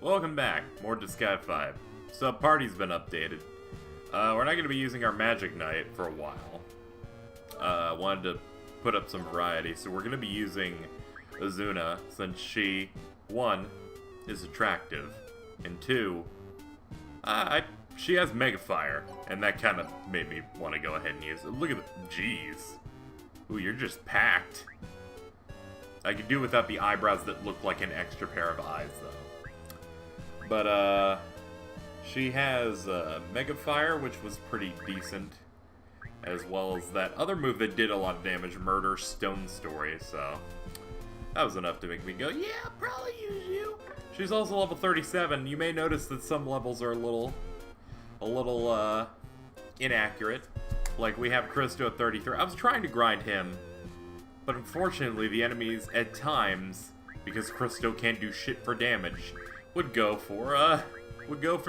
Welcome back. More Disgaea 5. So, party's been updated. We're not going to be using our Magic Knight for a while. Wanted to put up some variety, so we're going to be using Azuna, since she, 1, is attractive, and 2, she has Mega Fire, and that kind of made me want to go ahead and use it. Look at the... Jeez. Ooh, you're just packed. I could do without the eyebrows that look like an extra pair of eyes, though. But, she has Mega Fire, which was pretty decent, as well as that other move that did a lot of damage, Murder Stone Story, so that was enough to make me go, yeah, I'll probably use you. She's also level 37. You may notice that some levels are a little inaccurate. Like, we have Christo at 33. I was trying to grind him, but unfortunately the enemies, at times, because Christo can't do shit for damage, would go for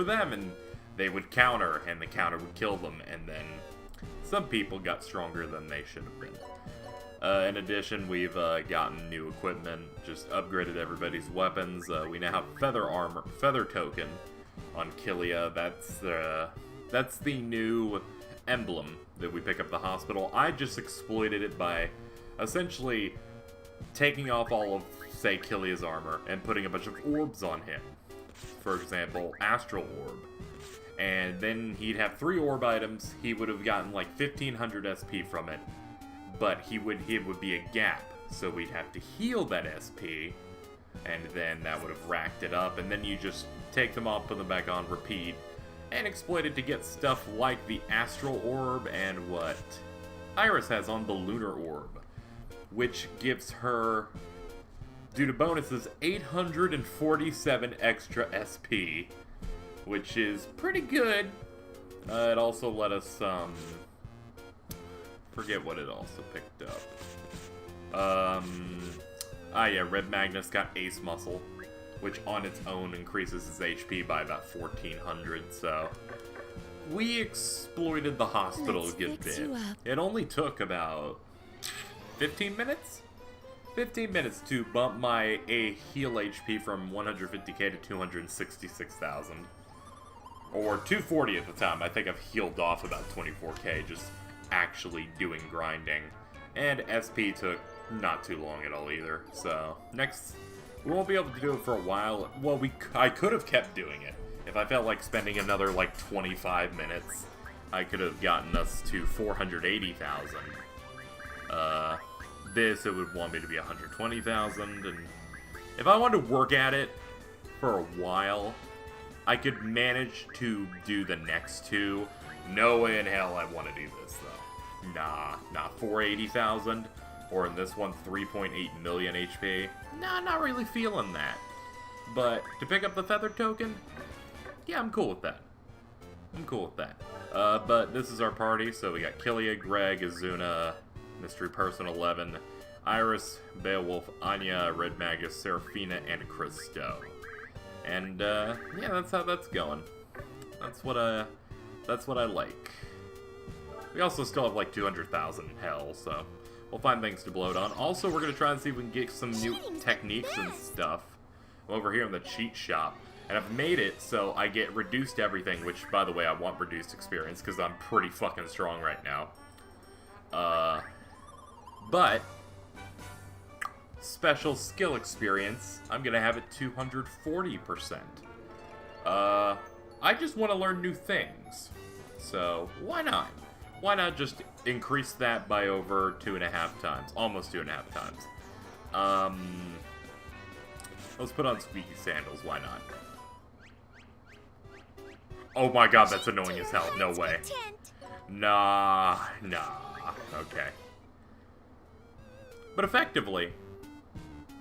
them, and they would counter, and the counter would kill them, and then some people got stronger than they should have been. In addition, we've gotten new equipment, just upgraded everybody's weapons. We now have feather token on KIllia. That's the new emblem that we pick up at the hospital. I just exploited it by essentially taking off all of, say, KIllia's armor and putting a bunch of orbs on him. For example, Astral Orb. And then he'd have 3 orb items. He would have gotten like 1500 SP from it. But it would be a gap. So we'd have to heal that SP. And then that would have racked it up. And then you just take them off, put them back on, repeat. And exploit it to get stuff like the Astral Orb and what Iris has on the Lunar Orb. Which gives her, due to bonuses, 847 extra SP, which is pretty good. It also let us, forget what it also picked up. Yeah, Red Magnus got Ace Muscle, which on its own increases his HP by about 1400, so we exploited the hospital a good bit. It only took about 15 minutes? 15 minutes to bump my heal HP from 150k to 266,000. Or 240 at the time. I think I've healed off about 24k just actually doing grinding. And SP took not too long at all either. So, next, we won't be able to do it for a while. Well, I could have kept doing it. If I felt like spending another, like, 25 minutes, I could have gotten us to 480,000. It would want me to be 120,000, and if I wanted to work at it for a while, I could manage to do the next 2. No way in hell I want to do this, though. Nah, 480,000, or in this one, 3.8 million HP. Nah, not really feeling that. But to pick up the feather token, yeah, I'm cool with that. But this is our party, so we got KIllia, Greg, Azuna, Mystery Person 11, Iris, Beowulf, Anya, Red Magus, Seraphina, and Christo. And yeah, that's how that's going. That's what I like. We also still have like 200,000 in hell, so we'll find things to bloat on. Also, we're gonna try and see if we can get some new techniques and stuff over here in the cheat shop. And I've made it so I get reduced everything, which, by the way, I want reduced experience because I'm pretty fucking strong right now. But special skill experience, I'm gonna have it 240%. I just want to learn new things, so why not? Why not just increase that by over 2.5 times, almost 2.5 times? Let's put on squeaky sandals. Why not? Oh my god, that's annoying as hell. No way. Nah. Okay. But effectively,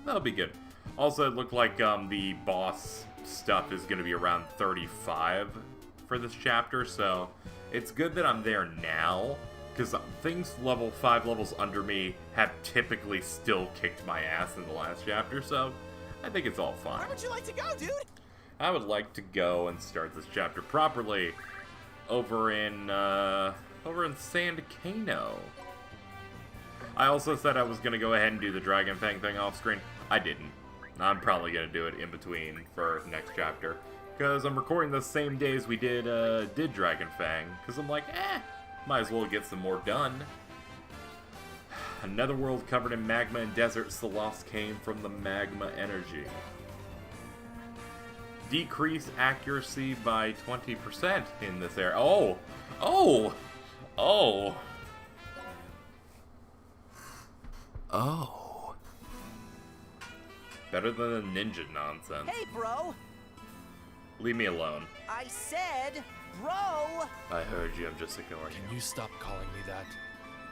that'll be good. Also, it looked like the boss stuff is going to be around 35 for this chapter, so it's good that I'm there now, because things 5 levels under me have typically still kicked my ass in the last chapter, so I think it's all fine. Where would you like to go, dude? I would like to go and start this chapter properly over in Sand Kano. I also said I was going to go ahead and do the Dragon Fang thing off screen. I didn't. I'm probably gonna do it in between for next chapter. Because I'm recording the same day as we did Dragonfang. Because I'm like, might as well get some more done. Another world covered in magma and deserts, the loss came from the magma energy. Decrease accuracy by 20% in this area. Oh! Oh! Oh! Oh. Better than the ninja nonsense. Hey, bro! Leave me alone. I said, bro! I heard you, I'm just ignoring you. Can you stop calling me that?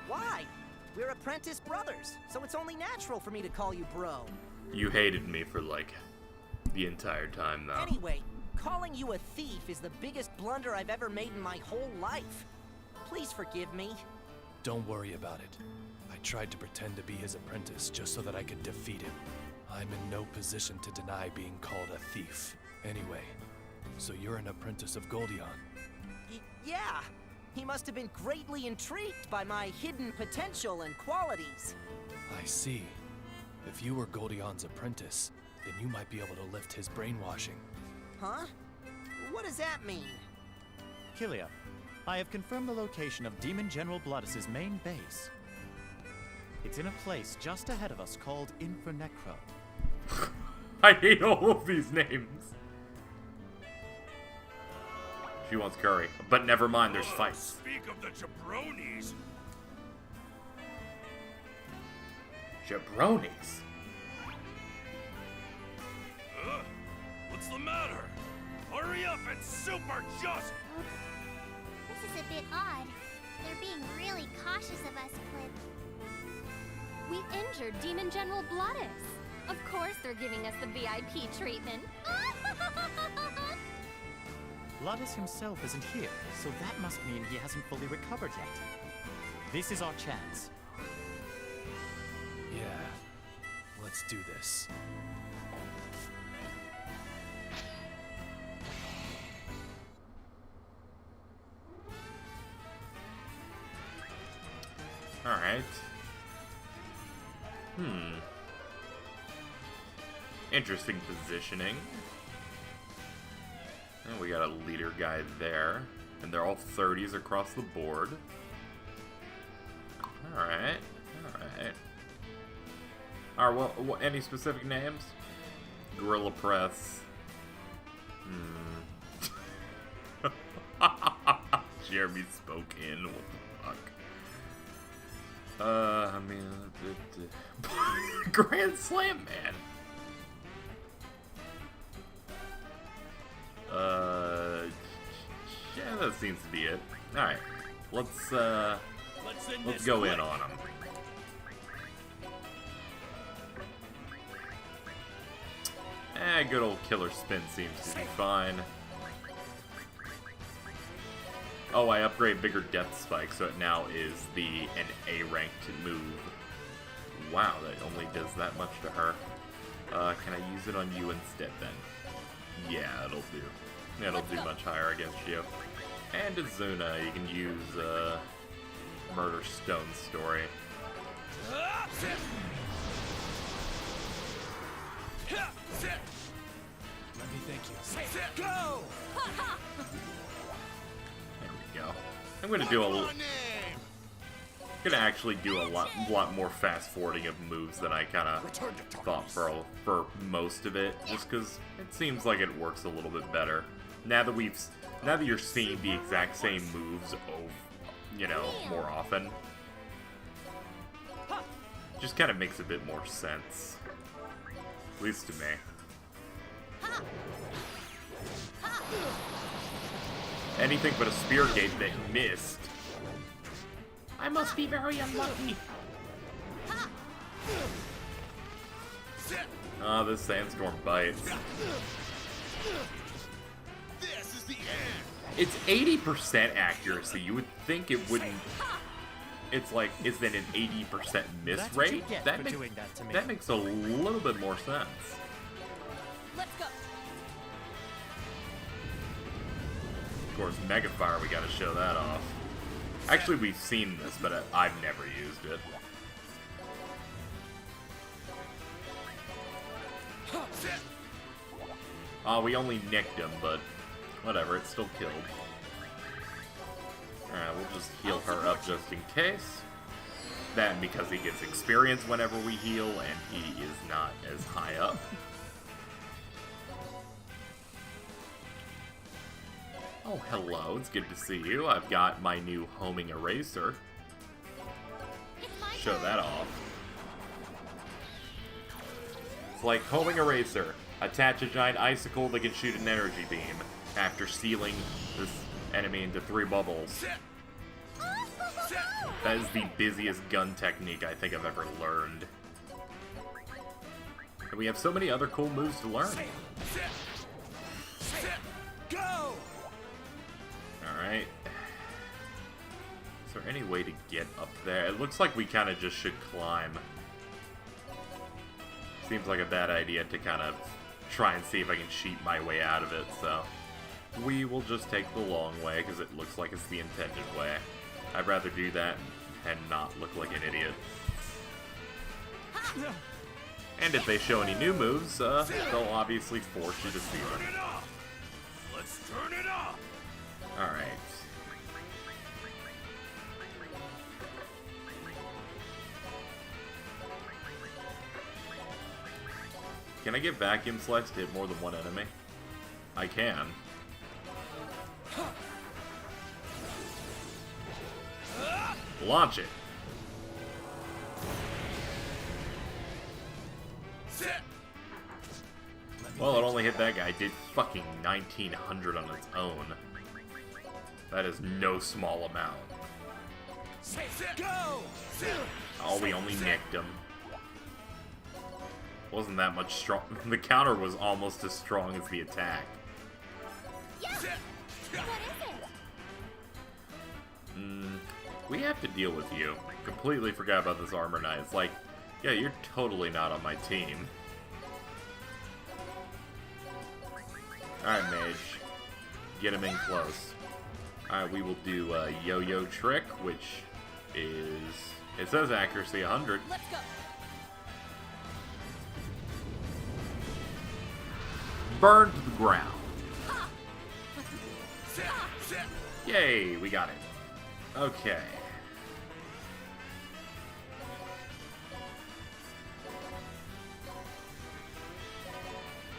Why? We're apprentice brothers, so it's only natural for me to call you bro. You hated me for, like, the entire time, though. Anyway, calling you a thief is the biggest blunder I've ever made in my whole life. Please forgive me. Don't worry about it. I tried to pretend to be his apprentice just so that I could defeat him. I'm in no position to deny being called a thief. Anyway, so you're an apprentice of Goldion. Yeah. He must have been greatly intrigued by my hidden potential and qualities. I see. If you were Goldion's apprentice, then you might be able to lift his brainwashing. Huh? What does that mean? KIllia, I have confirmed the location of Demon General Bloodus' main base. It's in a place just ahead of us called Infernecro. I hate all of these names. She wants curry, but never mind, there's fights. Speak of the jabronis. Jabronis? What's the matter? Hurry up and super just. This is a bit odd. They're being really cautious of us, Clip. We injured Demon General Bloodus. Of course they're giving us the VIP treatment. Bloodus himself isn't here, so that must mean he hasn't fully recovered yet. This is our chance. Yeah, let's do this. Alright. Interesting positioning. And we got a leader guy there. And they're all 30s across the board. Alright. Alright. Alright, well, any specific names? Gorilla Press. Jeremy spoke in. What the fuck? I mean, Grand Slam Man. Yeah, that seems to be it. All right, let's go in on him. Good old killer spin seems to be fine. Oh, I upgrade bigger depth spike, so it now is an A-ranked move. Wow, that only does that much to her. Can I use it on you instead then? Yeah, it'll do. It'll do much higher against you. And Azuna, you can use Murder Stone Story. Let me thank you. Go! There we go. I'm gonna do gonna actually do a lot more fast forwarding of moves than I kind of thought for most of it, just because it seems like it works a little bit better. Now that you're seeing the exact same moves more often, just kind of makes a bit more sense, at least to me. Anything but a spear gate that missed. I must be very unlucky. Oh, this sandstorm bites. This is the end. It's 80% accuracy. You would think it wouldn't. It's like, is that an 80% miss That's what you rate? get for doing that to me. That makes a little bit more sense. Let's go. Of course, Mega Fire, we gotta show that off. Actually, we've seen this, but I've never used it. Oh, we only nicked him, but whatever, it still killed. Alright, we'll just heal her up just in case. Then, because he gets experience whenever we heal, and he is not as high up. Oh, hello, it's good to see you. I've got my new homing eraser. Show that off. It's like homing eraser. Attach a giant icicle that can shoot an energy beam after sealing this enemy into 3 bubbles. That is the busiest gun technique I think I've ever learned. And we have so many other cool moves to learn. Go! Alright. Is there any way to get up there? It looks like we kind of just should climb. Seems like a bad idea to kind of try and see if I can cheat my way out of it, so we will just take the long way, because it looks like it's the intended way. I'd rather do that and not look like an idiot. And if they show any new moves, they'll obviously force you to see them. Turn it off! Let's turn it off! Alright. Can I get vacuum slice to hit more than one enemy? I can. Launch it. Well, it only hit that guy. It did fucking 1900 on its own. That is no small amount. Go! Oh, we only nicked him. Wasn't that much strong. The counter was almost as strong as the attack. Yeah. What is it? We have to deal with you. Completely forgot about this armor knight. It's like, yeah, you're totally not on my team. Alright, mage. Get him in close. Alright, we will do a yo-yo trick, which is... It says accuracy 100. Let's go. Burn to the ground. Yay, we got it. Okay.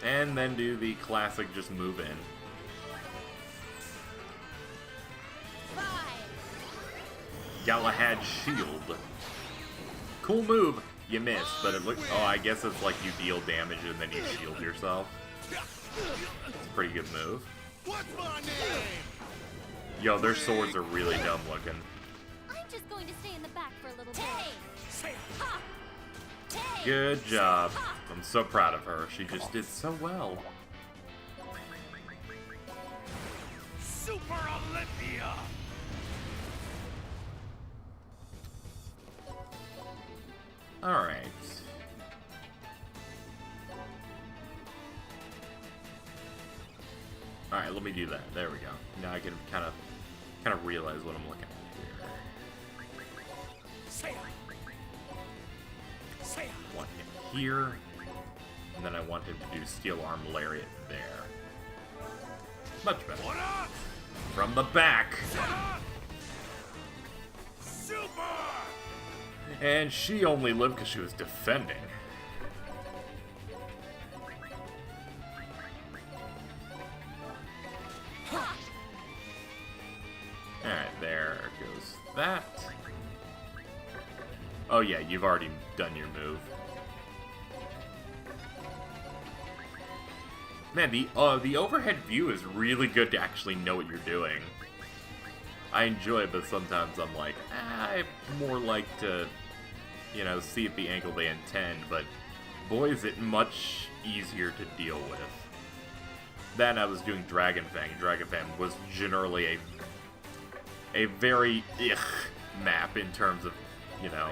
And then do the classic just move in. Galahad Shield. Cool move. You missed, but it looks... Oh, I guess it's like you deal damage and then you shield yourself. It's a pretty good move. What's my name? Yo, their swords are really dumb looking. I'm just going to stay in the back for a little bit. Ha! Tay! Good job. I'm so proud of her. She just did so well. Super Olympia! Alright. Alright, let me do that. There we go. Now I can kind of realize what I'm looking at here. I want him here, and then I want him to do Steel Arm Lariat there. Much better. What up? From the back! What up? Super! And she only lived because she was defending. Alright, there goes that. Oh yeah, you've already done your move. Man, the overhead view is really good to actually know what you're doing. I enjoy it, but sometimes I'm like, I more like to, you know, see at the angle they intend, but boy is it much easier to deal with. Then I was doing Dragon Fang. Dragon Fang was generally a very map in terms of, you know,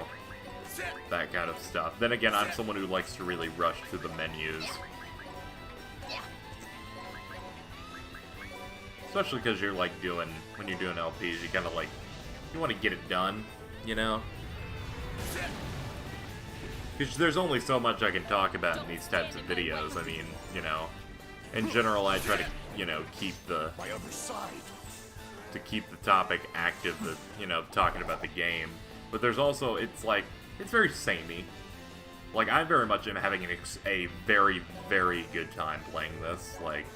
that kind of stuff. Then again, I'm someone who likes to really rush through the menus. Especially because you're like when you're doing LPs, you kind of like, you want to get it done, you know? Because there's only so much I can talk about in these types of videos. I mean, you know, in general, I try to, you know, keep the topic active, you know, talking about the game. But there's also, it's like, it's very samey. Like, I very much am having a very, very good time playing this. Like,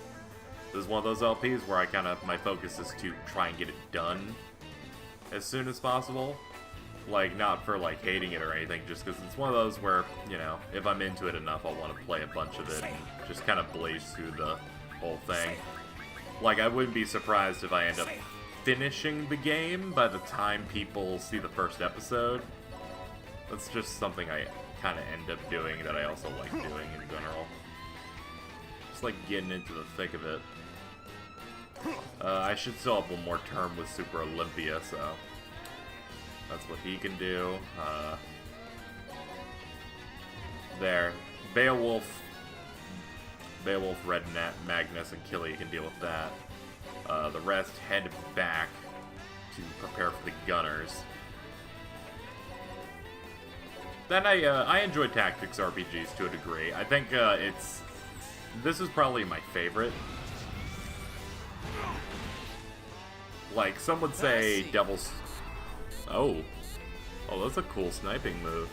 this is one of those LPs where my focus is to try and get it done as soon as possible. Like, not for, like, hating it or anything, just because it's one of those where, you know, if I'm into it enough, I'll want to play a bunch of it and just kind of blaze through the whole thing. Like, I wouldn't be surprised if I end up finishing the game by the time people see the first episode. That's just something I kind of end up doing that I also like doing in general. Just like getting into the thick of it. I should still have one more term with Super Olympia, so that's what he can do. There. Beowulf, Red Net, Magnus, and KIllia can deal with that. The rest head back to prepare for the Gunners. Then I enjoy tactics RPGs to a degree. I think this is probably my favorite. Like, some would say Devil's... Oh, that's a cool sniping move.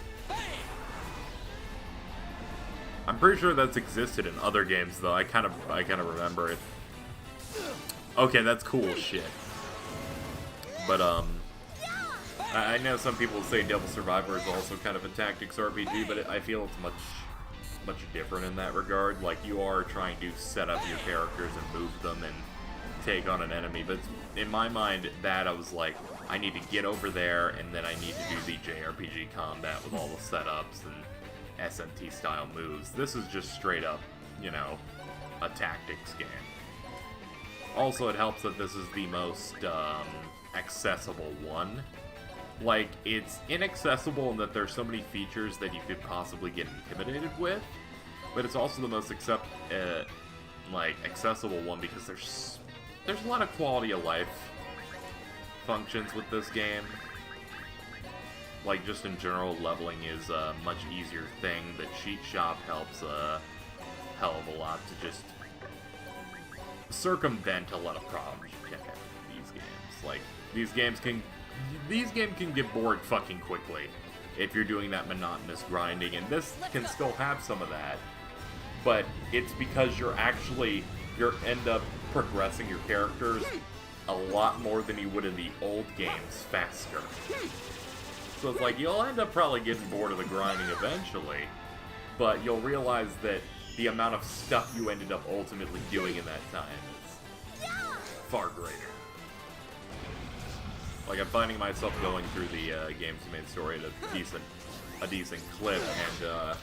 I'm pretty sure that's existed in other games, though. I kind of remember it. Okay, that's cool shit. But I know some people say Devil Survivor is also kind of a tactics RPG, but I feel it's much different in that regard. Like, you are trying to set up your characters and move them and take on an enemy, but in my mind, I was like, I need to get over there, and then I need to do the JRPG combat with all the setups and SMT style moves. This is just straight up, you know, a tactics game. Also, it helps that this is the most accessible one. Like, it's inaccessible in that there's so many features that you could possibly get intimidated with, but it's also the most accessible one because there's a lot of quality of life functions with this game. Like, just in general, leveling is a much easier thing. The cheat shop helps a hell of a lot to just circumvent a lot of problems you can have with these games. Like, these games can get bored fucking quickly if you're doing that monotonous grinding, and this can still have some of that, but it's because you're end up progressing your characters a lot more than you would in the old games faster. So it's like, you'll end up probably getting bored of the grinding eventually, but you'll realize that the amount of stuff you ended up ultimately doing in that time is far greater. Like, I'm finding myself going through the game's main story at a decent clip, and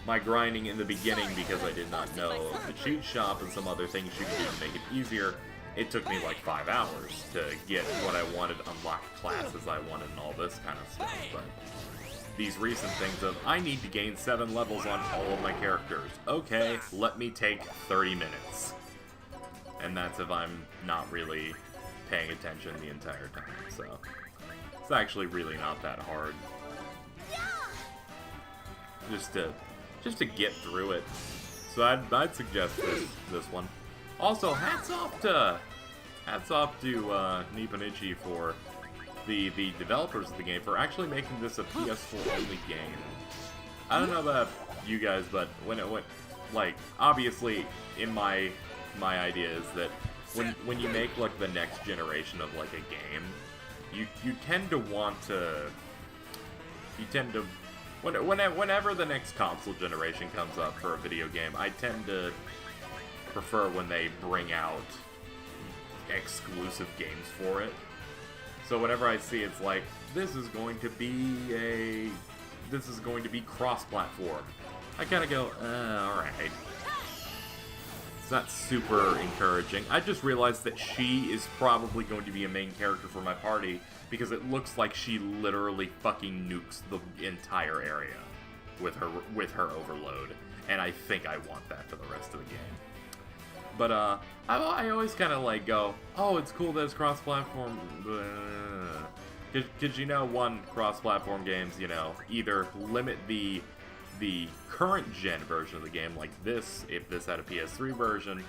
my grinding in the beginning, because I did not know of the cheat shop and some other things you can do to make it easier, it took me like 5 hours to get what I wanted, unlock classes I wanted, and all this kind of stuff. But these recent things of, I need to gain 7 levels on all of my characters. Okay, let me take 30 minutes. And that's if I'm not really paying attention the entire time, so it's actually really not that hard. Just to get through it. So I'd suggest this one. Also, hats off to Nipponichi for the developers of the game for actually making this a PS4 only game. I don't know about you guys, but like, obviously in my idea is that when you make like the next generation of like a game, you tend to want to whenever the next console generation comes up for a video game, I tend to prefer when they bring out exclusive games for it. So whenever I see it's like, this is going to be cross-platform, I kind of go, alright. It's not super encouraging. I just realized that she is probably going to be a main character for my party because it looks like she literally fucking nukes the entire area with her overload, and I think I want that for the rest of the game. But I always kind of like go, oh, it's cool that it's cross-platform, because you know, cross-platform games, you know, either limit the the current gen version of the game, like this, if this had a PS3 version,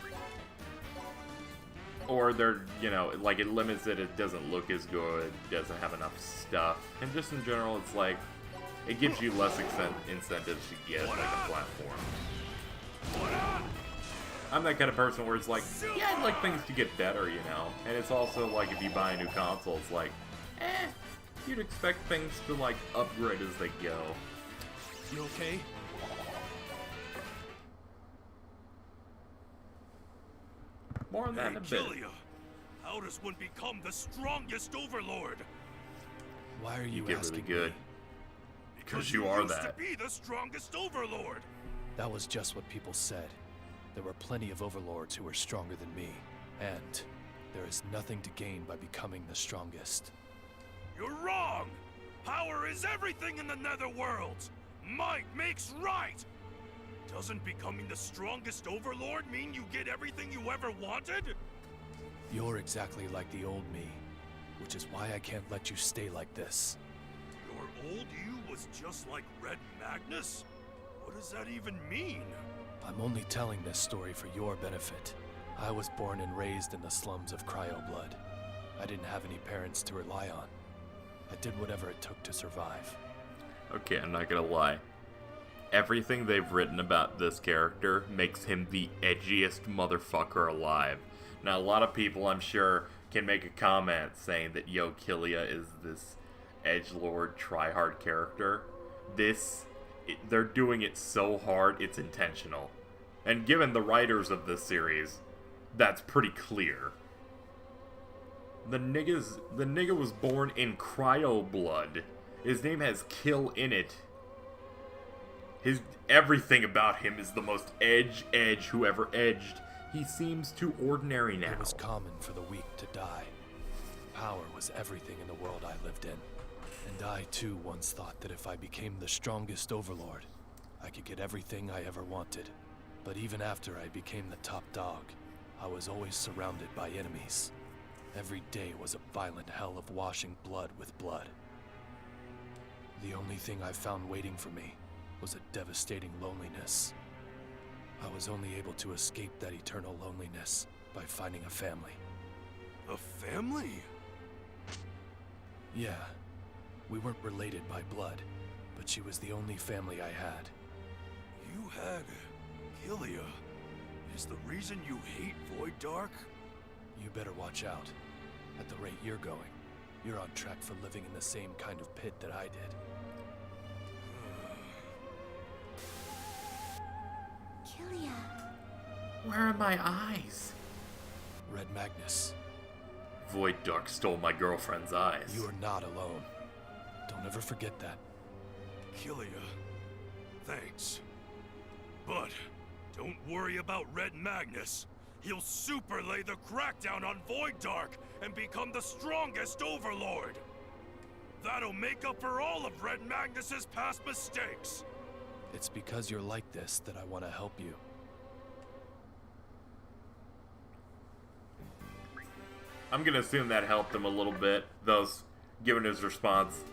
or they're, you know, like it limits it doesn't look as good, doesn't have enough stuff, and just in general, it's like, it gives you less incentives to get like a platform. I'm that kind of person where it's like, yeah, I'd like things to get better, you know, and it's also like if you buy a new console, it's like, you'd expect things to like upgrade as they go. You okay? More on that in a bit. KIllia, how does one become the strongest overlord? Why are you get asking really good. me? Because you are used that. to be the strongest overlord. That was just what people said. There were plenty of overlords who were stronger than me, and there is nothing to gain by becoming the strongest. You're wrong. Power is everything in the Netherworlds. Might makes right. Doesn't becoming the strongest overlord mean you get everything you ever wanted? You're exactly like the old me, which is why I can't let you stay like this. Your old you was just like Red Magnus? What does that even mean? I'm only telling this story for your benefit. I was born and raised in the slums of Cryoblood. I didn't have any parents to rely on. I did whatever it took to survive. Okay, I'm not gonna lie. Everything they've written about this character makes him the edgiest motherfucker alive. Now, a lot of people, I'm sure, can make a comment saying that, yo, KIllia is this edgelord tryhard character. They're doing it so hard, it's intentional. And given the writers of this series, that's pretty clear. The nigga was born in Cryoblood. His name has kill in it. Everything about him is the most edge who ever edged. He seems too ordinary now. It was common for the weak to die. Power was everything in the world I lived in. And I too once thought that if I became the strongest overlord, I could get everything I ever wanted. But even after I became the top dog, I was always surrounded by enemies. Every day was a violent hell of washing blood with blood. The only thing I found waiting for me was a devastating loneliness. I was only able to escape that eternal loneliness by finding a family. A family? Yeah, we weren't related by blood, but she was the only family I had. You had KIllia. Is the reason you hate Void Dark? You better watch out. At the rate you're going, you're on track for living in the same kind of pit that I did. KIllia. Where are my eyes? Red Magnus, Void Dark stole my girlfriend's eyes. you are not alone. Don't ever forget that. KIllia, thanks. But don't worry about Red Magnus. He'll super lay the crackdown on Void Dark and become the strongest overlord. That'll make up for all of Red Magnus's past mistakes. It's because you're like this that I want to help you. I'm gonna assume that helped him a little bit, thus, given his response,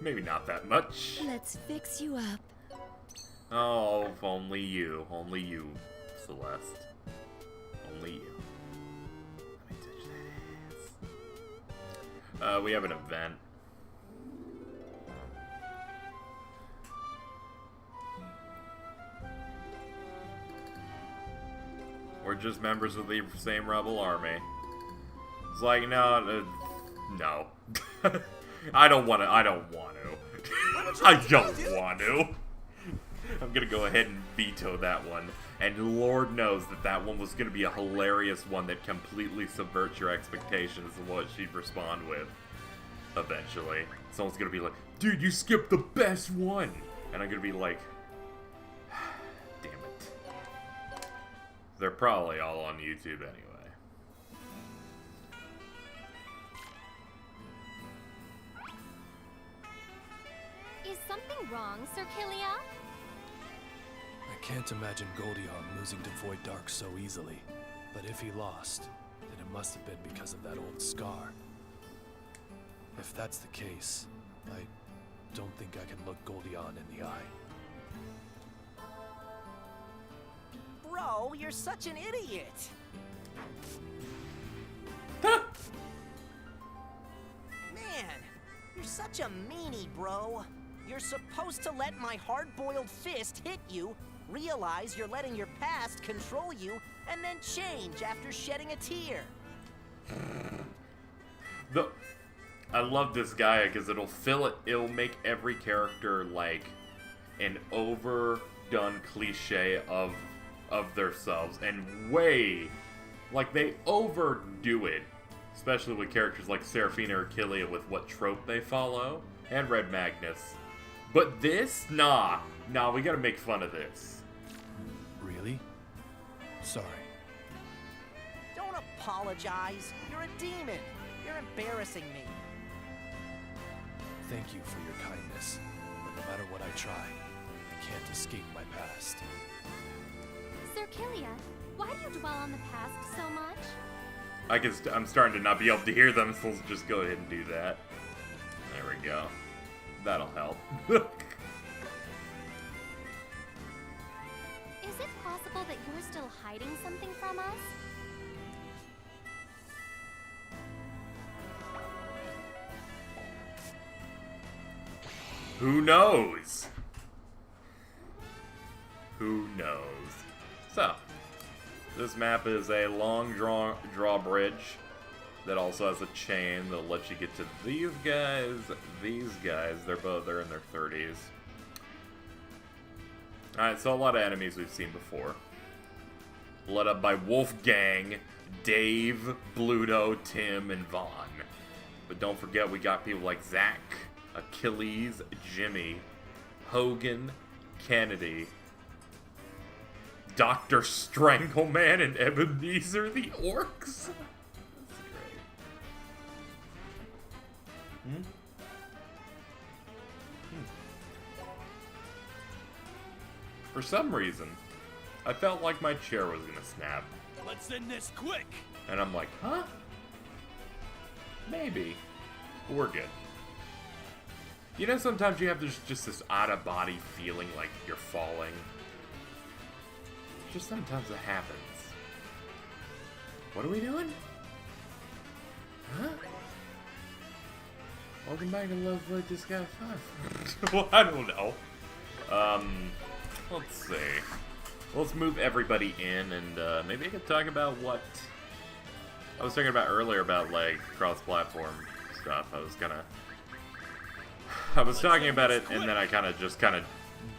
maybe not that much. Let's fix you up. Oh, if only you, Celeste. Only you. Let me touch that ass. We have an event. We're just members of the same rebel army. It's like, no. I don't want to. I don't want to. I'm gonna go ahead and veto that one. And Lord knows that one was gonna be a hilarious one that completely subverts your expectations of what she'd respond with. Eventually. Someone's gonna be like, dude, you skipped the best one! And I'm gonna be like, damn it. They're probably all on YouTube anyway. Is something wrong, Sir KIllia? I can't imagine Goldion losing to Void Dark so easily. But if he lost, then it must have been because of that old scar. If that's the case, I don't think I can look Goldion in the eye. Bro, you're such an idiot. Man, you're such a meanie, bro. You're supposed to let my hard-boiled fist hit you, realize you're letting your past control you, and then change after shedding a tear. I love Disgaea because it'll make every character like an overdone cliche of themselves, and way like they overdo it, especially with characters like Seraphina or KIllia with what trope they follow, and Red Magnus. But this, nah, we gotta make fun of this. Really? Sorry. Don't apologize. You're a demon. You're embarrassing me. Thank you for your kindness, but no matter what I try, I can't escape my past. Sir KIllia, why do you dwell on the past so much? I'm starting to not be able to hear them, so let's just go ahead and do that. There we go. That'll help. Is it possible that you're still hiding something from us? Who knows? Who knows? So, this map is a long drawbridge that also has a chain that'll let you get to these guys. They're in their 30s. Alright, so a lot of enemies we've seen before. Led up by Wolfgang, Dave, Bluto, Tim, and Vaughn. But don't forget we got people like Zach, Achilles, Jimmy, Hogan, Kennedy, Dr. Strangleman, and Ebenezer the Orcs. That's great. For some reason, I felt like my chair was gonna snap. Let's end this quick! And I'm like, huh? Maybe. We're good. You know, sometimes you have just this out-of-body feeling like you're falling. Just sometimes it happens. What are we doing? Huh? Welcome back to Love Like Disgaea 5. Well, I don't know. Let's see. Let's move everybody in, and maybe I could talk about what I was talking about earlier about, like, cross-platform stuff. I was talking about it, and then I kind of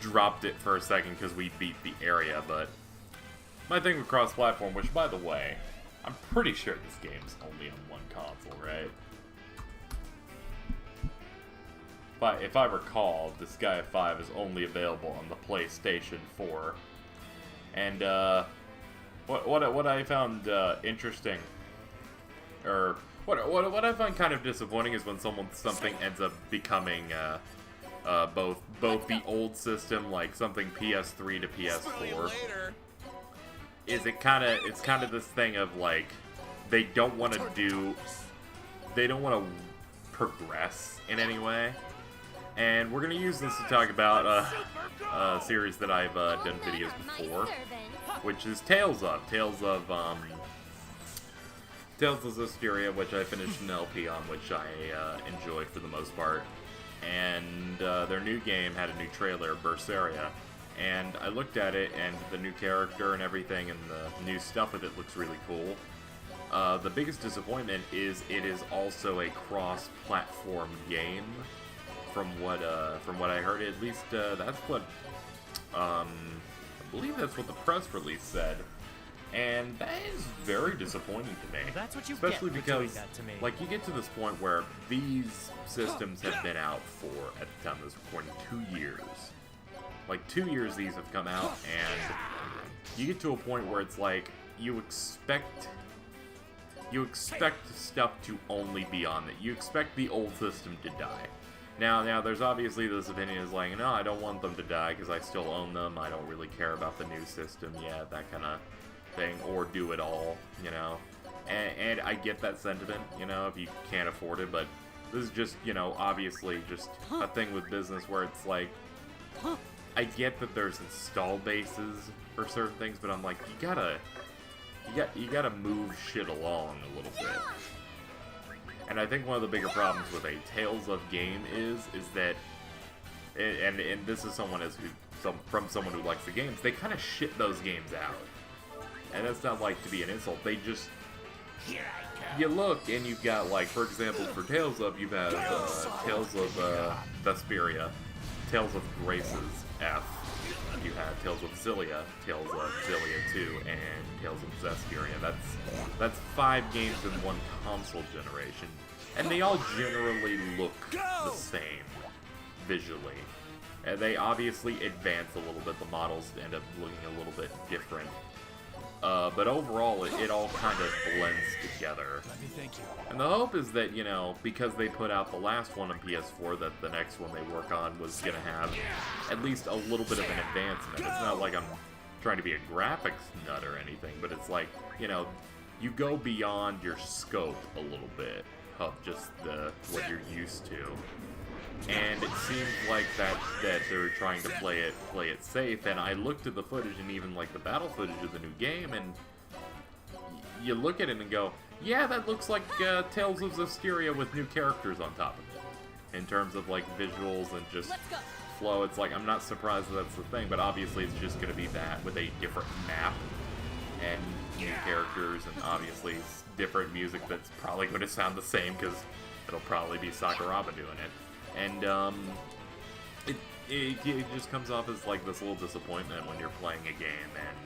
dropped it for a second because we beat the area, but my thing with cross-platform, which, by the way, I'm pretty sure this game's only on one console, right? But if I recall, Disgaea 5 is only available on the PlayStation 4. And, what I found interesting, or what I find kind of disappointing is when something ends up becoming both the old system, like something PS3 to PS4. It's kind of this thing of like they don't want to progress in any way. And we're gonna use this to talk about a series that I've done videos before, which is Tales of Hysteria, which I finished an LP on, which I enjoyed for the most part. And their new game had a new trailer, Berseria, and I looked at it, and the new character and everything, and the new stuff with it looks really cool. The biggest disappointment is it is also a cross-platform game. From what I heard, at least that's what I believe that's what the press release said. And that is very disappointing to me. That's what you especially get for doing because, that to me. like, you get to this point where these systems have been out for, at the time of this recording, 2 years. Like, 2 years these have come out, and you get to a point where it's like, you expect stuff to only be on it. You expect the old system to die. Now, there's obviously this opinion is like, no, I don't want them to die because I still own them. I don't really care about the new system yet, that kind of thing, or do it all, you know. And I get that sentiment, you know, if you can't afford it, but this is just, you know, obviously just a thing with business where it's like, I get that there's install bases for certain things, but I'm like, you gotta move shit along a little bit. And I think one of the bigger problems with a Tales of game is that, and this is from someone who likes the games, they kind of shit those games out. And that's not like to be an insult. They just, you look and you've got, like, for example, for Tales of, you've had Tales of Vesperia, Tales of Graces F. You have Tales of Xillia, Tales of Xillia 2, and Tales of Zestiria. That's 5 games in one console generation, and they all generally look the same visually. And they obviously advance a little bit. The models end up looking a little bit different. But overall, it all kind of blends together. Let me thank you. And the hope is that, you know, because they put out the last one on PS4, that the next one they work on was going to have at least a little bit of an advancement. It's not like I'm trying to be a graphics nut or anything, but it's like, you know, you go beyond your scope a little bit of just what you're used to. And it seems like that they're trying to play it safe. And I looked at the footage and even like the battle footage of the new game, and you look at it and go, yeah, that looks like Tales of Zestiria with new characters on top of it. In terms of like visuals and just flow, it's like I'm not surprised that that's the thing, but obviously it's just going to be that with a different map and new characters, and obviously different music that's probably going to sound the same because it'll probably be Sakuraba doing it. And it just comes off as like this little disappointment when you're playing a game, and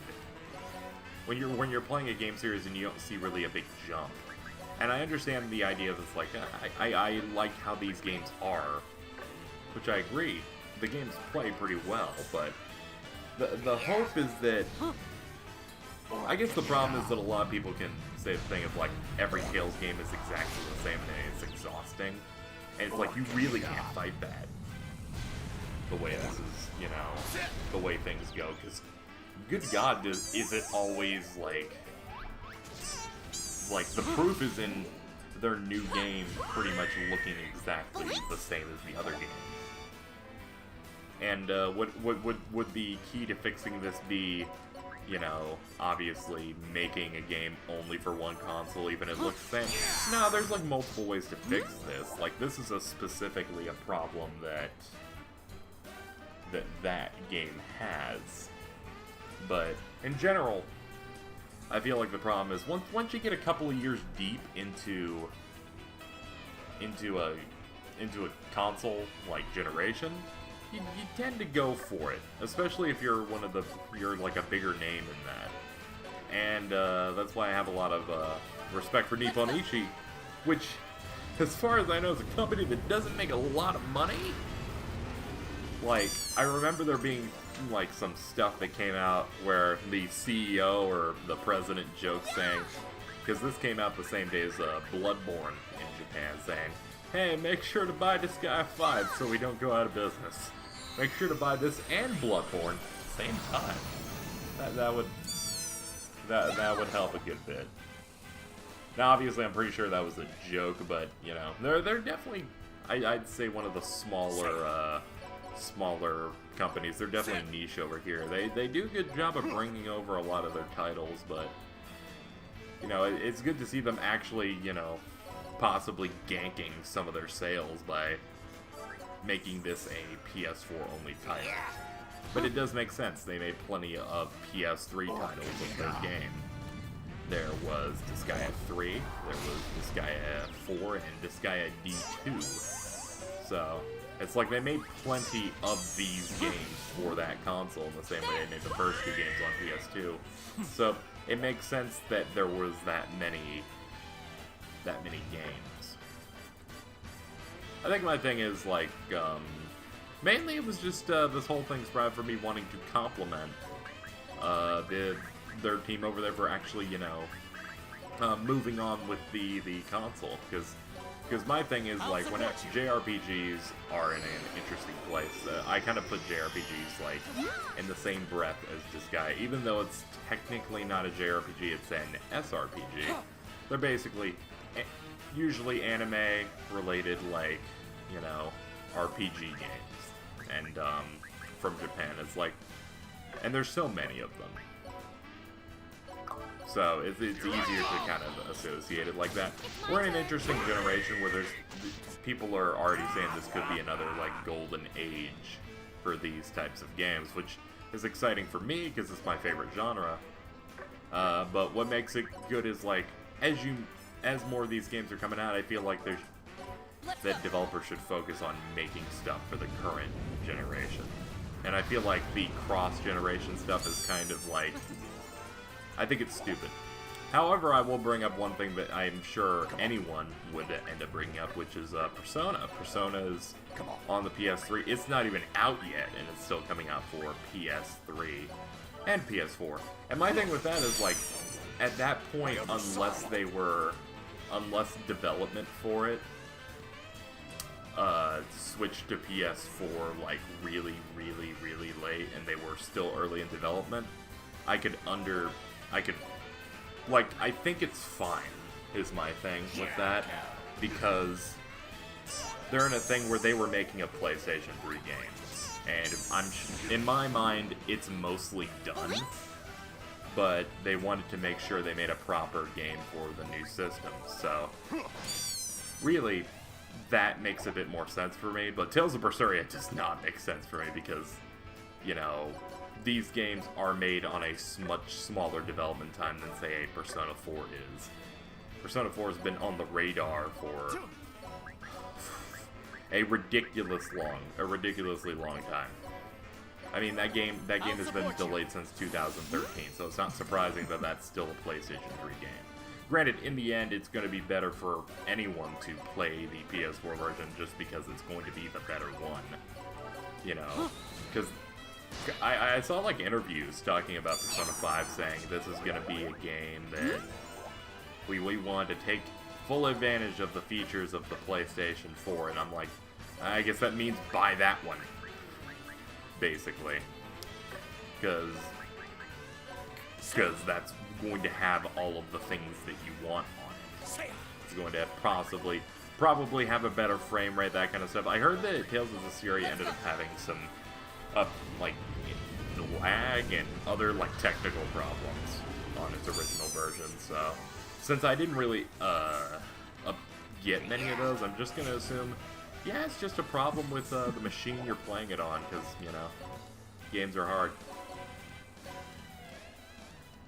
when you're playing a game series and you don't see really a big jump. And I understand the idea of it's like I like how these games are, which I agree. The games play pretty well, but the hope is that, I guess the problem is that a lot of people can say the thing of like every Tales game is exactly the same and it's exhausting. And it's like, you really can't fight that the way this is, you know, the way things go. Because, good God, is it always like, the proof is in their new game pretty much looking exactly the same as the other games. And would the key to fixing this be, you know, obviously making a game only for one console, even if it looks the same? No, there's like multiple ways to fix this. Like, this is specifically a problem that game has. But in general, I feel like the problem is once you get a couple of years deep into a console like generation, you tend to go for it, especially if you're you're like a bigger name in that. And that's why I have a lot of respect for Nippon Ichi, which, as far as I know, is a company that doesn't make a lot of money. Like, I remember there being like some stuff that came out where the CEO or the president joked saying, because this came out the same day as Bloodborne in Japan, saying, hey, make sure to buy Disgaea 5 so we don't go out of business. Make sure to buy this and Bloodborne at the same time. That would help a good bit. Now, obviously, I'm pretty sure that was a joke, but you know, they're definitely, I'd say, one of the smaller companies. They're definitely niche over here. They do a good job of bringing over a lot of their titles, but you know, it's good to see them actually, you know, possibly ganking some of their sales by making this a PS4 only title. But it does make sense. They made plenty of PS3 titles of their game. There was Disgaea 3, there was Disgaea 4, and Disgaea D2. So, it's like they made plenty of these games for that console in the same way they made the first 2 games on PS2. So, it makes sense that there was that many games. I think my thing is, like, mainly it was just this whole thing spread for me wanting to compliment their team over there for actually, you know, moving on with the console. Because my thing is, like, when JRPGs are in an interesting place, I kind of put JRPGs, like, in the same breath as Disgaea. Even though it's technically not a JRPG, it's an SRPG. They're basically usually anime-related, like, you know, RPG games. And from Japan. It's like, and there's so many of them. So it's easier to kind of associate it like that. We're in an interesting generation where there's people are already saying this could be another like golden age for these types of games, which is exciting for me because it's my favorite genre. But what makes it good is like as more of these games are coming out, I feel like that developers should focus on making stuff for the current generation. And I feel like the cross-generation stuff is kind of like, I think it's stupid. However, I will bring up one thing that I'm sure anyone would end up bringing up, which is Persona. Persona is on the PS3. It's not even out yet, and it's still coming out for PS3 and PS4. And my thing with that is, like, at that point, unless development for it switched to PS4, like, really, really, really late, and they were still early in development, I think it's fine, is my thing with that, because they're in a thing where they were making a PlayStation 3 game, and in my mind, it's mostly done, but they wanted to make sure they made a proper game for the new system, so really, that makes a bit more sense for me, but Tales of Berseria does not make sense for me, because, you know, these games are made on a much smaller development time than, say, a Persona 4 is. Persona 4 has been on the radar for a ridiculously long time. I mean, that game has been delayed since 2013, so it's not surprising that that's still a PlayStation 3 game. Granted, in the end, it's going to be better for anyone to play the PS4 version just because it's going to be the better one. You know? Because I saw, like, interviews talking about Persona 5 saying this is going to be a game that we want to take full advantage of the features of the PlayStation 4, and I'm like, I guess that means buy that one. Basically. Because that's going to have all of the things that you want on it. It's going to probably have a better frame rate, that kind of stuff. I heard that Tales of Vesperia ended up having some like lag and other like technical problems on its original version. So since I didn't really get many of those, I'm just gonna assume, yeah, it's just a problem with the machine you're playing it on, because, you know, games are hard.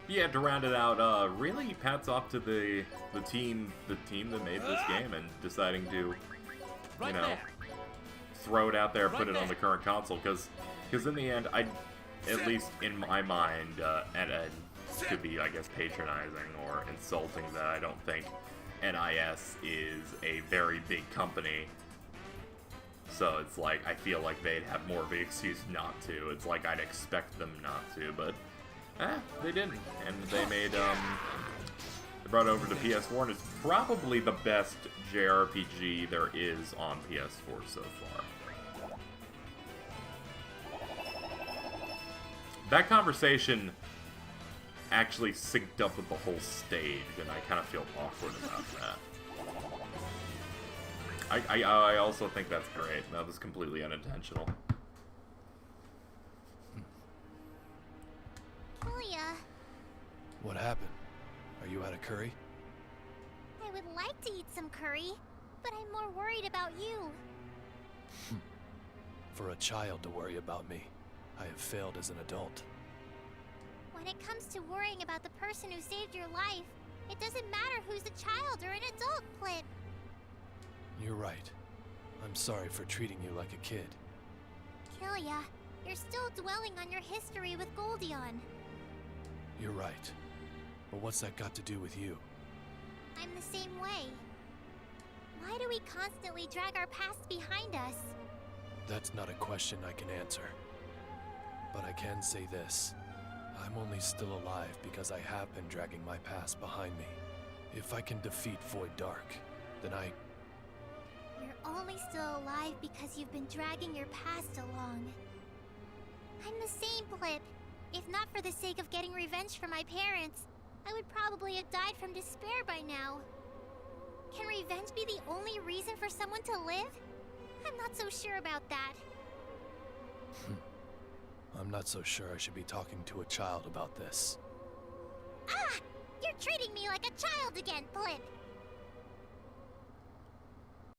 Yeah, to round it out, really hats off to the team that made this game and deciding to, you know, throw it out there, put it on the current console, because in the end, at least in my mind, and could be, I guess, patronizing or insulting, that I don't think NIS is a very big company. So it's like, I feel like they'd have more of an excuse not to. It's like I'd expect them not to, but they didn't. And they made, they brought it over to PS4, and it's probably the best JRPG there is on PS4 so far. That conversation actually synced up with the whole stage, and I kind of feel awkward about that. I also think that's great. That was completely unintentional. KIllia, What happened? Are you out of curry? I would like to eat some curry, but I'm more worried about you. For a child to worry about me, I have failed as an adult. When it comes to worrying about the person who saved your life, it doesn't matter who's a child or an adult, Clip. You're right. I'm sorry for treating you like a kid. KIllia, you're still dwelling on your history with Goldion. You're right. But what's that got to do with you? I'm the same way. Why do we constantly drag our past behind us? That's not a question I can answer. But I can say this. I'm only still alive because I have been dragging my past behind me. If I can defeat Void Dark, then You're only still alive because you've been dragging your past along. I'm the same, Clip. If not for the sake of getting revenge for my parents, I would probably have died from despair by now. Can revenge be the only reason for someone to live? I'm not so sure about that. I'm not so sure I should be talking to a child about this. Ah! You're treating me like a child again, Blip!